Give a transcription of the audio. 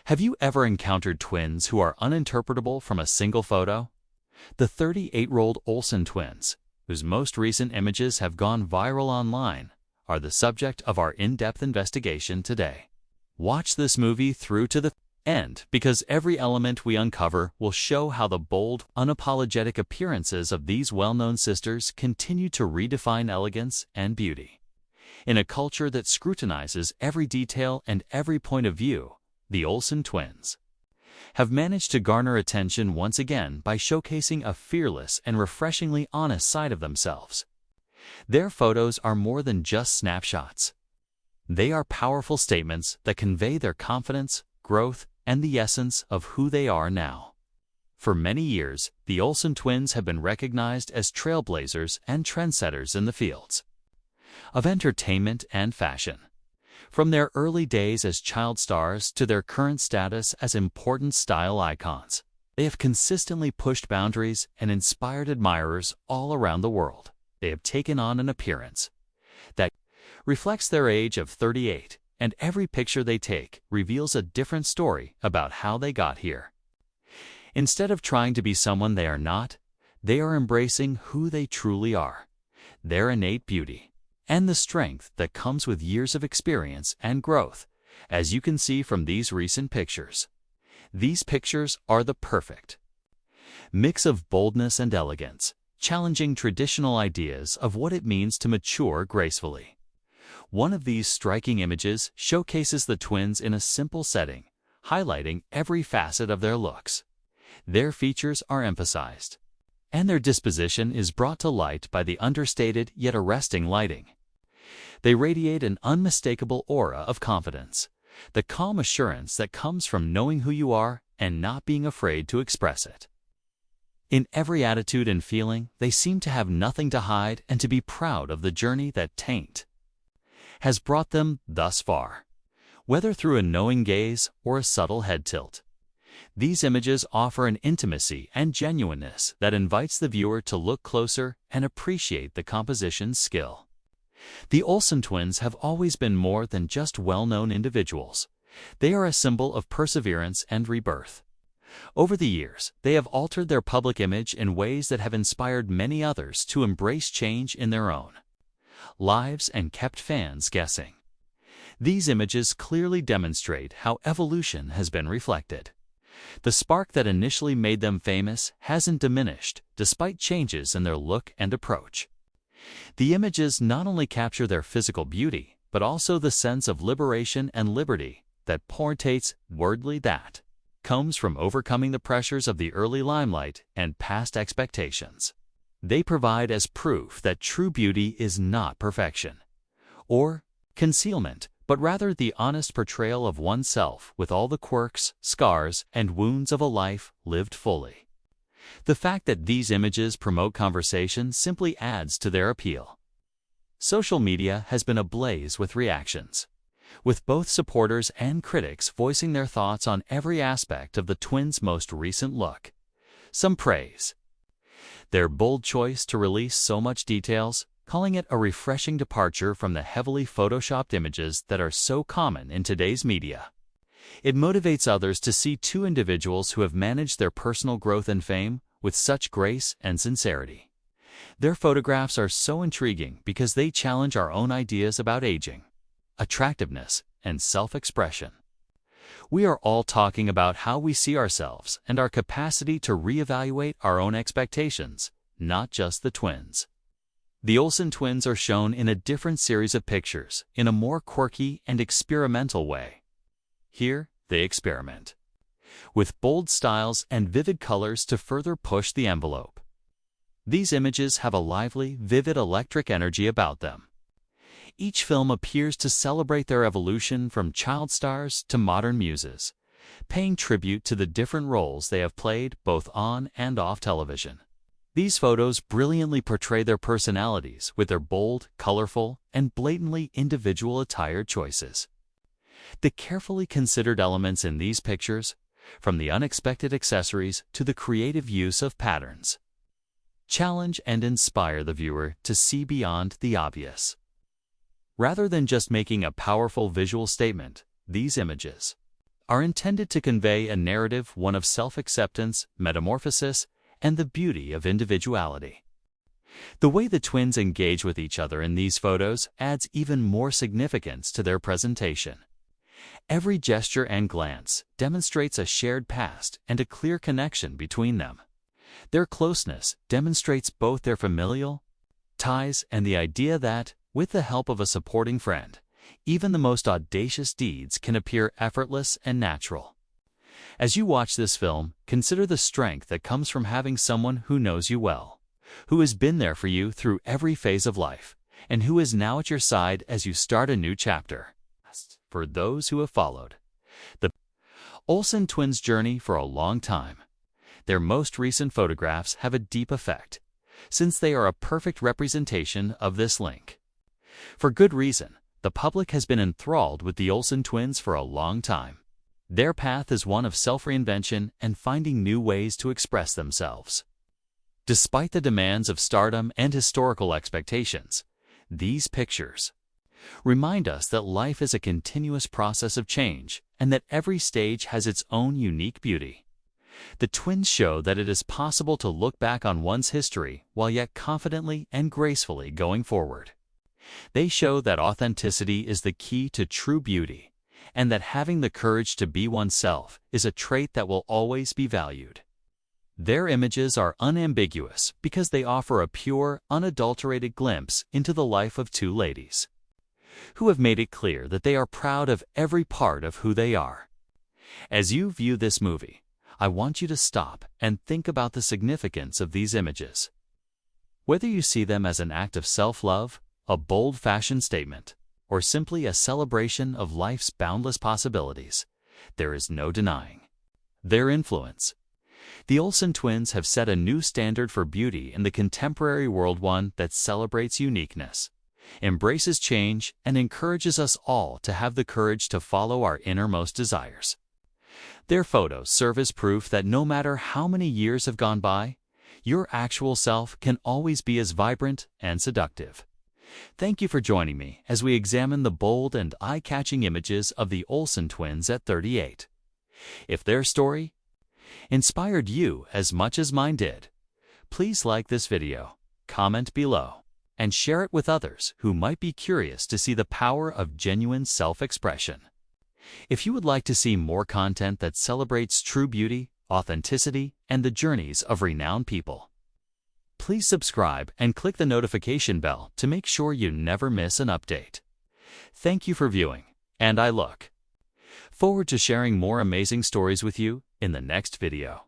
Have you ever encountered twins who are uninterpretable from a single photo? The 38-year-old Olsen twins, whose most recent images have gone viral online, are the subject of our in-depth investigation today. Watch this movie through to the end because every element we uncover will show how the bold, unapologetic appearances of these well-known sisters continue to redefine elegance and beauty. In a culture that scrutinizes every detail and every point of view, the Olsen twins have managed to garner attention once again by showcasing a fearless and refreshingly honest side of themselves. Their photos are more than just snapshots. They are powerful statements that convey their confidence, growth, and the essence of who they are now. For many years, the Olsen twins have been recognized as trailblazers and trendsetters in the fields of entertainment and fashion. From their early days as child stars to their current status as important style icons, they have consistently pushed boundaries and inspired admirers all around the world. They have taken on an appearance that reflects their age of 38, and every picture they take reveals a different story about how they got here. Instead of trying to be someone they are not, they are embracing who they truly are, their innate beauty, and the strength that comes with years of experience and growth, as you can see from these recent pictures. These pictures are the perfect mix of boldness and elegance, challenging traditional ideas of what it means to mature gracefully. One of these striking images showcases the twins in a simple setting, highlighting every facet of their looks. Their features are emphasized, and their disposition is brought to light by the understated yet arresting lighting. They radiate an unmistakable aura of confidence, the calm assurance that comes from knowing who you are and not being afraid to express it. In every attitude and feeling, they seem to have nothing to hide and to be proud of the journey that taint has brought them thus far, whether through a knowing gaze or a subtle head tilt. These images offer an intimacy and genuineness that invites the viewer to look closer and appreciate the composition's skill. The Olsen twins have always been more than just well-known individuals. They are a symbol of perseverance and rebirth. Over the years, they have altered their public image in ways that have inspired many others to embrace change in their own lives and kept fans guessing. These images clearly demonstrate how evolution has been reflected. The spark that initially made them famous hasn't diminished, despite changes in their look and approach. The images not only capture their physical beauty, but also the sense of liberation and liberty that portrays wordly that comes from overcoming the pressures of the early limelight and past expectations. They provide as proof that true beauty is not perfection or concealment, but rather the honest portrayal of oneself with all the quirks, scars, and wounds of a life lived fully. The fact that these images promote conversation simply adds to their appeal. Social media has been ablaze with reactions, with both supporters and critics voicing their thoughts on every aspect of the twins' most recent look. Some praise their bold choice to release so much details, calling it a refreshing departure from the heavily photoshopped images that are so common in today's media. It motivates others to see two individuals who have managed their personal growth and fame with such grace and sincerity. Their photographs are so intriguing because they challenge our own ideas about aging, attractiveness, and self-expression. We are all talking about how we see ourselves and our capacity to reevaluate our own expectations, not just the twins. The Olsen twins are shown in a different series of pictures in a more quirky and experimental way. Here, they experiment with bold styles and vivid colors to further push the envelope. These images have a lively, vivid electric energy about them. Each film appears to celebrate their evolution from child stars to modern muses, paying tribute to the different roles they have played both on and off television. These photos brilliantly portray their personalities with their bold, colorful, and blatantly individual attire choices. The carefully considered elements in these pictures, from the unexpected accessories to the creative use of patterns, challenge and inspire the viewer to see beyond the obvious. Rather than just making a powerful visual statement, these images are intended to convey a narrative, one of self-acceptance, metamorphosis, and the beauty of individuality. The way the twins engage with each other in these photos adds even more significance to their presentation. Every gesture and glance demonstrates a shared past and a clear connection between them. Their closeness demonstrates both their familial ties and the idea that, with the help of a supporting friend, even the most audacious deeds can appear effortless and natural. As you watch this film, consider the strength that comes from having someone who knows you well, who has been there for you through every phase of life, and who is now at your side as you start a new chapter. For those who have followed the Olsen twins' journey for a long time, their most recent photographs have a deep effect, since they are a perfect representation of this link. For good reason, the public has been enthralled with the Olsen twins for a long time. Their path is one of self-reinvention and finding new ways to express themselves. Despite the demands of stardom and historical expectations, these pictures remind us that life is a continuous process of change and that every stage has its own unique beauty. The twins show that it is possible to look back on one's history while yet confidently and gracefully going forward. They show that authenticity is the key to true beauty, and that having the courage to be oneself is a trait that will always be valued. Their images are unambiguous because they offer a pure, unadulterated glimpse into the life of two ladies who have made it clear that they are proud of every part of who they are. As you view this movie, I want you to stop and think about the significance of these images. Whether you see them as an act of self-love, a bold fashion statement, or simply a celebration of life's boundless possibilities, there is no denying their influence. The Olsen twins have set a new standard for beauty in the contemporary world, one that celebrates uniqueness, embraces change, and encourages us all to have the courage to follow our innermost desires. Their photos serve as proof that no matter how many years have gone by, your actual self can always be as vibrant and seductive. Thank you for joining me as we examine the bold and eye-catching images of the Olsen twins at 38. If their story inspired you as much as mine did, please like this video, comment below, and share it with others who might be curious to see the power of genuine self-expression. If you would like to see more content that celebrates true beauty, authenticity, and the journeys of renowned people, please subscribe and click the notification bell to make sure you never miss an update. Thank you for viewing, and I look forward to sharing more amazing stories with you in the next video.